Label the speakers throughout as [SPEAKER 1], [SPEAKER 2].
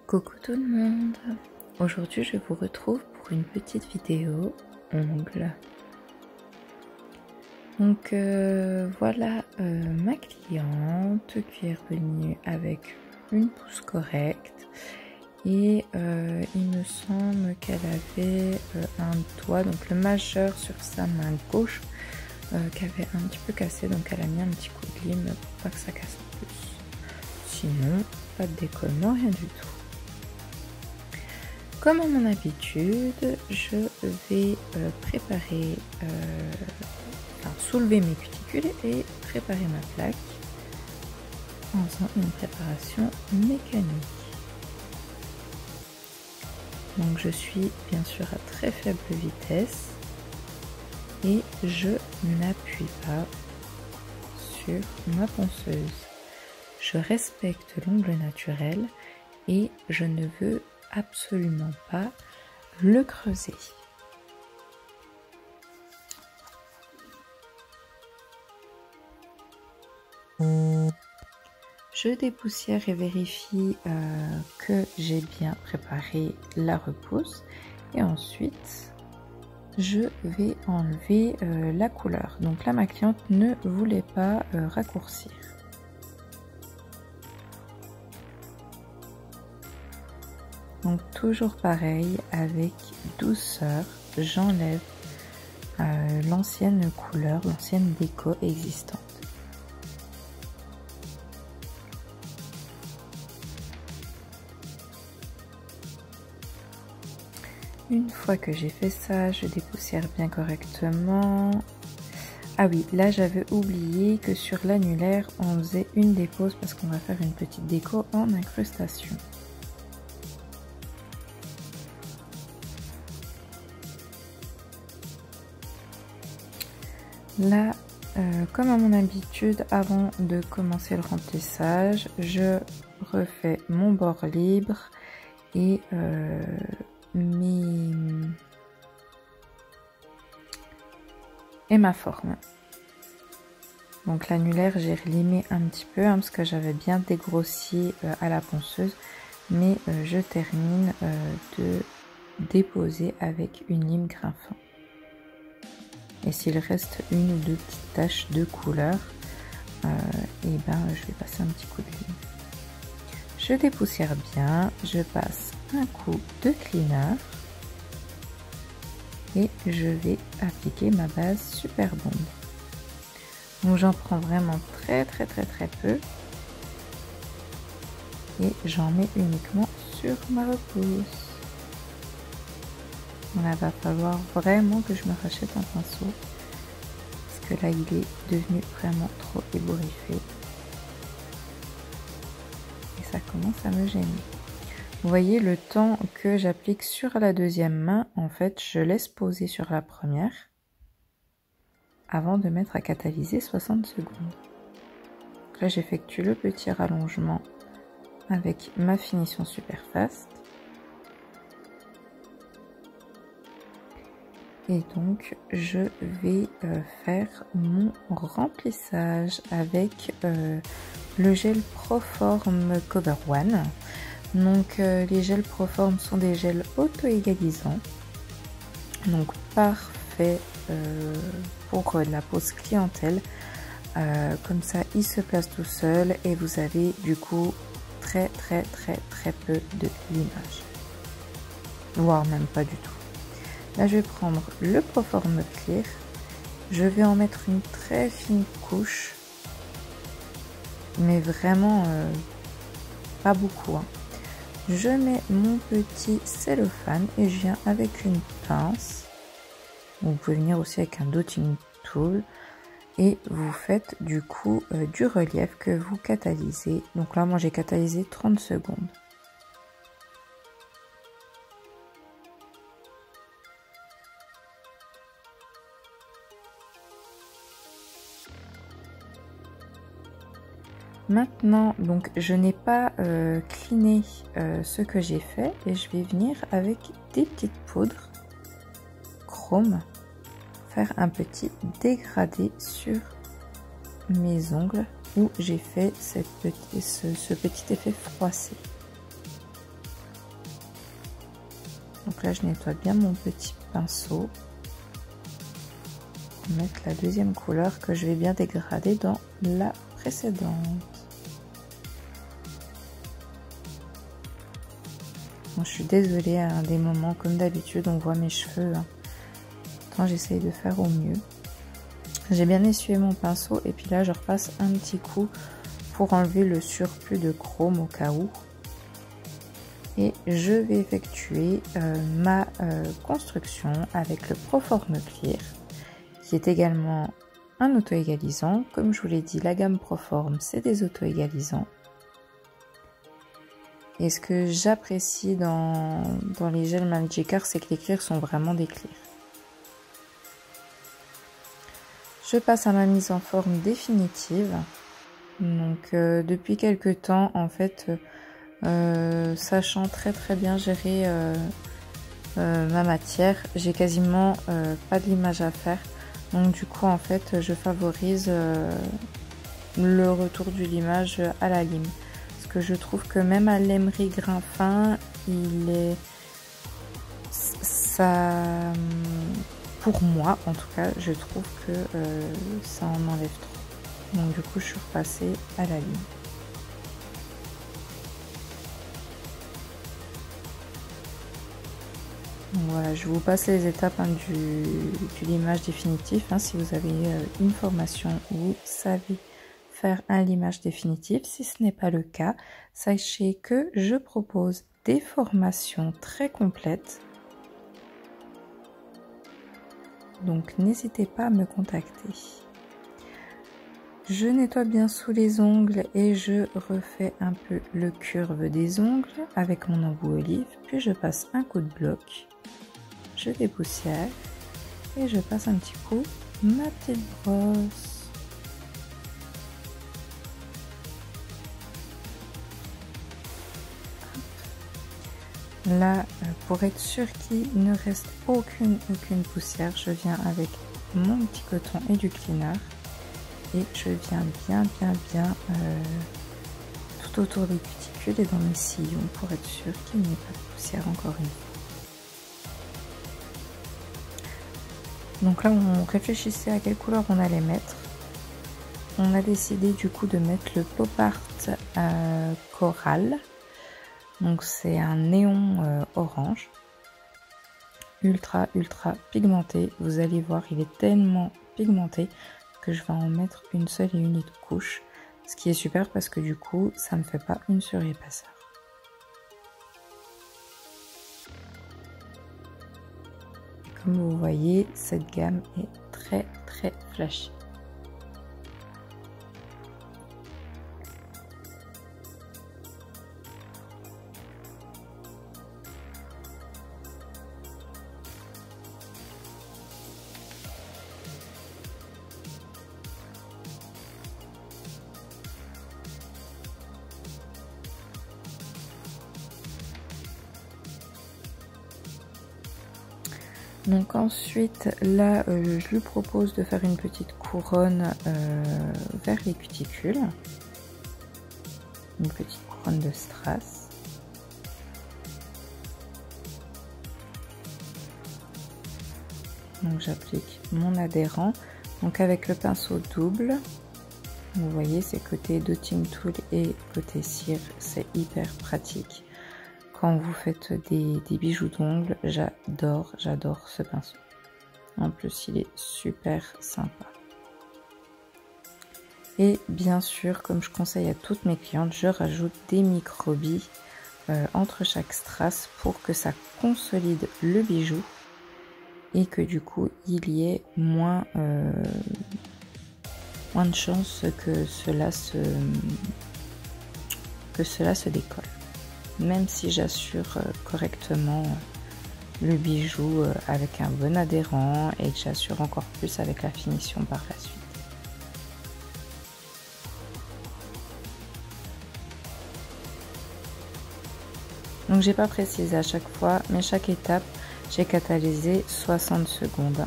[SPEAKER 1] Coucou tout le monde. Aujourd'hui je vous retrouve pour une petite vidéo ongles. Donc voilà ma cliente qui est revenue avec une pousse correcte et il me semble qu'elle avait un doigt, donc le majeur sur sa main gauche qui avait un petit peu cassé, donc elle a mis un petit coup de lime pour pas que ça casse plus. Sinon pas de décollement, rien du tout. Comme à mon habitude, je vais préparer, soulever mes cuticules et préparer ma plaque en faisant une préparation mécanique. Donc je suis bien sûr à très faible vitesse et je n'appuie pas sur ma ponceuse. Je respecte l'ongle naturel et je ne veux absolument pas le creuser. Je dépoussière et vérifie que j'ai bien préparé la repousse et ensuite je vais enlever la couleur. Donc là ma cliente ne voulait pas raccourcir. Donc toujours pareil, avec douceur, j'enlève l'ancienne couleur, l'ancienne déco existante. Une fois que j'ai fait ça, je dépoussière bien correctement. Ah oui, là j'avais oublié que sur l'annulaire, on faisait une dépose parce qu'on va faire une petite déco en incrustation. Là, comme à mon habitude, avant de commencer le remplissage, je refais mon bord libre et ma forme. Donc l'annulaire, j'ai relimé un petit peu parce que j'avais bien dégrossi à la ponceuse, mais je termine de déposer avec une lime grimpant. Et s'il reste une ou deux petites taches de couleur, et ben je vais passer un petit coup de lime. Je dépoussière bien, je passe un coup de cleaner et je vais appliquer ma base Super Bond. Donc j'en prends vraiment très peu et j'en mets uniquement sur ma repousse. Là, va falloir vraiment que je me rachète un pinceau parce que là il est devenu vraiment trop ébouriffé et ça commence à me gêner. Vous voyez le temps que j'applique sur la deuxième main, en fait je laisse poser sur la première avant de mettre à catalyser 60 secondes. Donc là j'effectue le petit rallongement avec ma finition super fast. Et donc je vais faire mon remplissage avec le gel Proform Cover One. Donc les gels Proform sont des gels auto-égalisants. Donc parfait pour la pose clientèle. Comme ça il se place tout seul et vous avez du coup très peu de limage. Voire même pas du tout. Là, je vais prendre le Proform Clear. Je vais en mettre une très fine couche. Mais vraiment pas beaucoup. Hein. Je mets mon petit cellophane et je viens avec une pince. Vous pouvez venir aussi avec un dotting tool. Et vous faites du coup du relief que vous catalysez. Donc là, moi j'ai catalysé 30 secondes. Maintenant, donc je n'ai pas cleané ce que j'ai fait et je vais venir avec des petites poudres chrome faire un dégradé sur mes ongles où j'ai fait ce petit effet froissé. Donc là je nettoie bien mon petit pinceau pour mettre la deuxième couleur que je vais bien dégrader dans la précédente. Bon, je suis désolée, à des moments comme d'habitude on voit mes cheveux, hein. Pourtant j'essaye de faire au mieux. J'ai bien essuyé mon pinceau et puis là je repasse un petit coup pour enlever le surplus de chrome au cas où. Et je vais effectuer ma construction avec le Proform Clear, qui est également un auto-égalisant. Comme je vous l'ai dit, la gamme Proform, c'est des auto-égalisants. Et ce que j'apprécie dans les gels Magikarp, c'est que les clears sont vraiment des clears. Je passe à ma mise en forme définitive. Donc depuis quelques temps, en fait, sachant très bien gérer ma matière, j'ai quasiment pas de limage à faire. Donc du coup, en fait, je favorise le retour du limage à la lime. Parce que je trouve que même à l'emery grain fin, ça, pour moi en tout cas, je trouve que ça en enlève trop. Donc du coup je suis repassée à la lime. Donc, voilà, je vous passe les étapes du limage définitif. Si vous avez une formation où vous savez faire un limage définitif. Si ce n'est pas le cas, sachez que je propose des formations très complètes. Donc n'hésitez pas à me contacter. Je nettoie bien sous les ongles et je refais un peu le curve des ongles avec mon embout olive. Puis je passe un coup de bloc, je dépoussière et je passe un petit coup ma petite brosse. Là, pour être sûr qu'il ne reste aucune poussière, je viens avec mon petit coton et du cleaner. Et je viens bien tout autour des cuticules et dans mes sillons pour être sûr qu'il n'y ait pas de poussière encore une fois. Donc là on réfléchissait à quelle couleur on allait mettre. On a décidé du coup de mettre le pop art coral. Donc c'est un néon orange. Ultra pigmenté. Vous allez voir, il est tellement pigmenté que je vais en mettre une seule et unique couche, ce qui est super parce que du coup ça ne fait pas une surépaisseur. Comme vous voyez, cette gamme est très flashy. Donc ensuite, là, je lui propose de faire une petite couronne vers les cuticules. Une petite couronne de strass. Donc j'applique mon adhérent. Donc avec le pinceau double, vous voyez, c'est côté dotting tool et côté cire, c'est hyper pratique. Quand vous faites des bijoux d'ongles, j'adore ce pinceau. En plus, il est super sympa. Et bien sûr, comme je conseille à toutes mes clientes, je rajoute des micro-billes entre chaque strass pour que ça consolide le bijou et que du coup, il y ait moins de chances que cela se décolle. Même si j'assure correctement le bijou avec un bon adhérent et que j'assure encore plus avec la finition par la suite. Donc j'ai pas précisé à chaque fois, mais chaque étape, j'ai catalysé 60 secondes.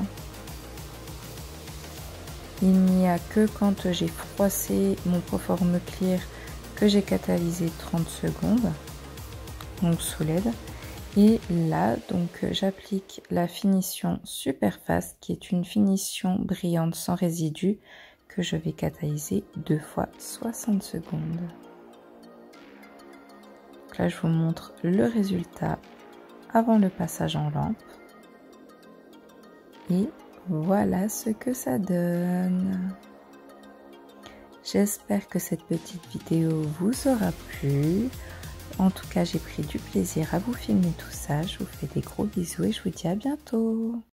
[SPEAKER 1] Il n'y a que quand j'ai froissé mon Proform Clear que j'ai catalysé 30 secondes. Donc sous LED, Et là, donc j'applique la finition Super Fast, qui est une finition brillante sans résidus, que je vais catalyser 2 fois 60 secondes. Donc là, je vous montre le résultat avant le passage en lampe. Et voilà ce que ça donne. J'espère que cette petite vidéo vous aura plu. En tout cas, j'ai pris du plaisir à vous filmer tout ça. Je vous fais des gros bisous et je vous dis à bientôt.